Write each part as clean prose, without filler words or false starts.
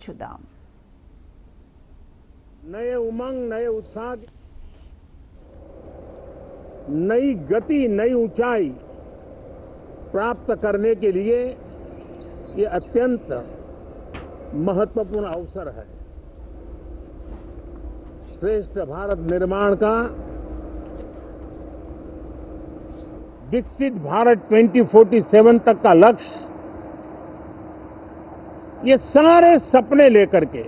చూద్దాం. नए उमंग, नए उत्साह, नई गति, नई ऊंचाई प्राप्त करने के लिए ये अत्यंत महत्वपूर्ण अवसर है. श्रेष्ठ भारत निर्माण का, विकसित भारत 2047 तक का लक्ष्य, ये सारे सपने लेकर के,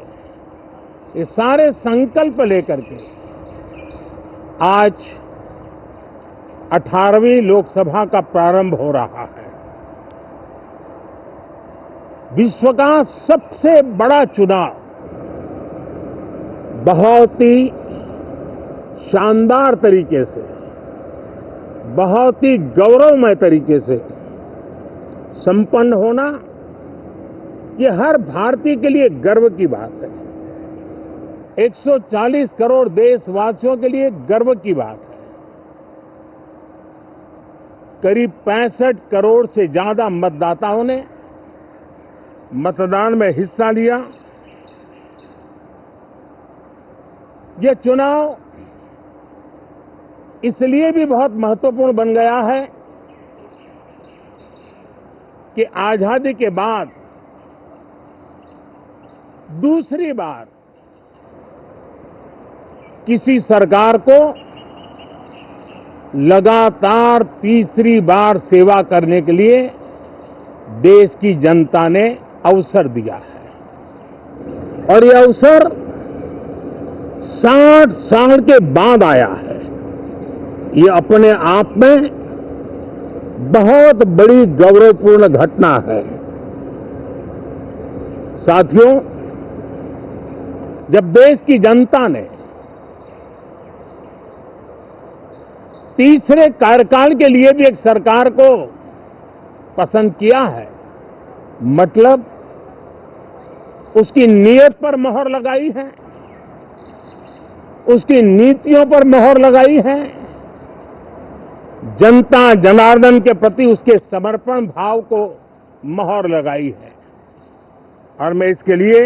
ये सारे संकल्प लेकर के आज 18वीं लोकसभा का प्रारंभ हो रहा है. विश्व का सबसे बड़ा चुनाव बहुत ही शानदार तरीके से, बहुत ही गौरवमय तरीके से संपन्न होना, ये हर भारतीय के लिए गर्व की बात है. 140 करोड़ देशवासियों के लिए गर्व की बात है. करीब 65 करोड़ से ज्यादा मतदाताओं ने मतदान में हिस्सा लिया. यह चुनाव इसलिए भी बहुत महत्वपूर्ण बन गया है कि आजादी के बाद दूसरी बार किसी सरकार को लगातार तीसरी बार सेवा करने के लिए देश की जनता ने अवसर दिया है. और यह अवसर 60 साल के बाद आया है. ये अपने आप में बहुत बड़ी गौरवपूर्ण घटना है. साथियों, जब देश की जनता ने तीसरे कार्यकाल के लिए भी एक सरकार को पसंद किया है, मतलब उसकी नीयत पर मोहर लगाई है, उसकी नीतियों पर मोहर लगाई है, जनता जनार्दन के प्रति उसके समर्पण भाव को मोहर लगाई है. और मैं इसके लिए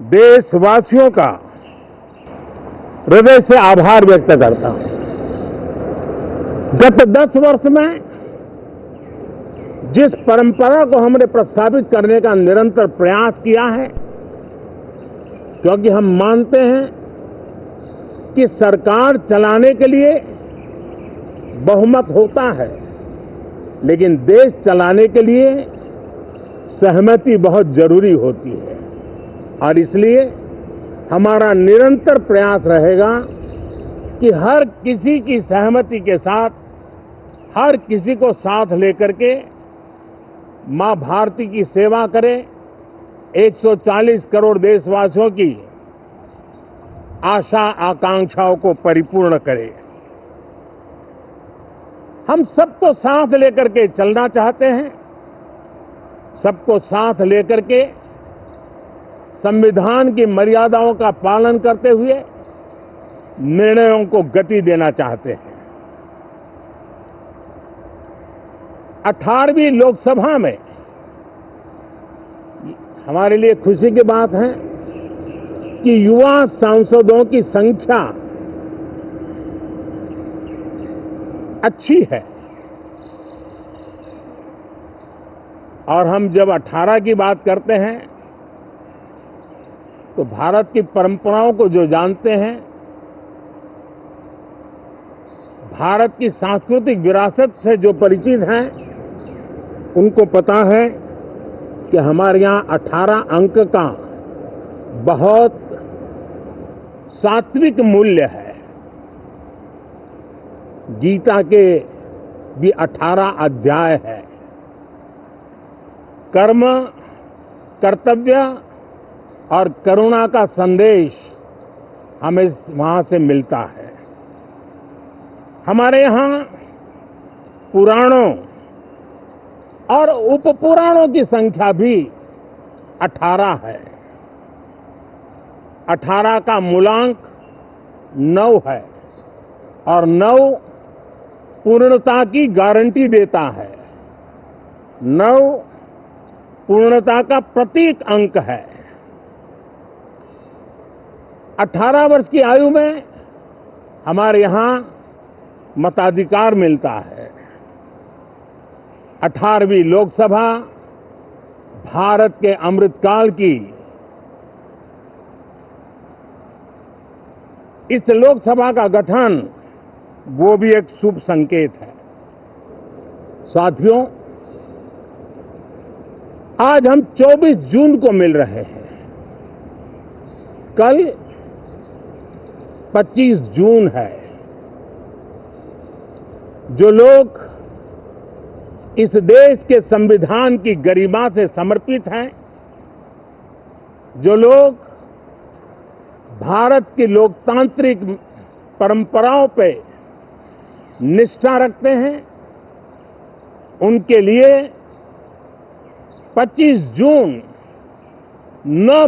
देशवासियों का हृदय से आभार व्यक्त करता हूं. गत 10 वर्ष में जिस परंपरा को हमने प्रस्थापित करने का निरंतर प्रयास किया है, क्योंकि हम मानते हैं कि सरकार चलाने के लिए बहुमत होता है, लेकिन देश चलाने के लिए सहमति बहुत जरूरी होती है. और इसलिए हमारा निरंतर प्रयास रहेगा कि हर किसी की सहमति के साथ, हर किसी को साथ लेकर के मां भारती की सेवा करें, 140 करोड़ देशवासियों की आशा आकांक्षाओं को परिपूर्ण करें. हम सबको साथ लेकर के चलना चाहते हैं. सबको साथ लेकर के संविधान की मर्यादाओं का पालन करते हुए निर्णयों को गति देना चाहते हैं. 18वीं लोकसभा में हमारे लिए खुशी की बात है कि युवा सांसदों की संख्या अच्छी है. और हम जब 18 की बात करते हैं तो भारत की परंपराओं को जो जानते हैं, भारत की सांस्कृतिक विरासत से जो परिचित हैं, उनको पता है कि हमारे यहाँ 18 अंक का बहुत सात्विक मूल्य है. गीता के भी 18 अध्याय है. कर्म, कर्तव्य और करुणा का संदेश हमें वहां से मिलता है. हमारे यहाँ पुराणों और उपपुराणों की संख्या भी 18 है. 18 का मूलांक 9 है और 9 पूर्णता की गारंटी देता है. 9 पूर्णता का प्रतीक अंक है. 18 वर्ष की आयु में हमारे यहां मताधिकार मिलता है। 18वीं लोकसभा भारत के अमृतकाल की इस लोकसभा का गठन वो भी एक शुभ संकेत है। साथियों, आज हम 24 जून को मिल रहे हैं। कल 25 जून है। जो लोग इस देश के संविधान की गरिमा से समर्पित हैं, जो लोग भारत की लोकतांत्रिक परंपराओं पे निष्ठा रखते हैं, उनके लिए 25 जून न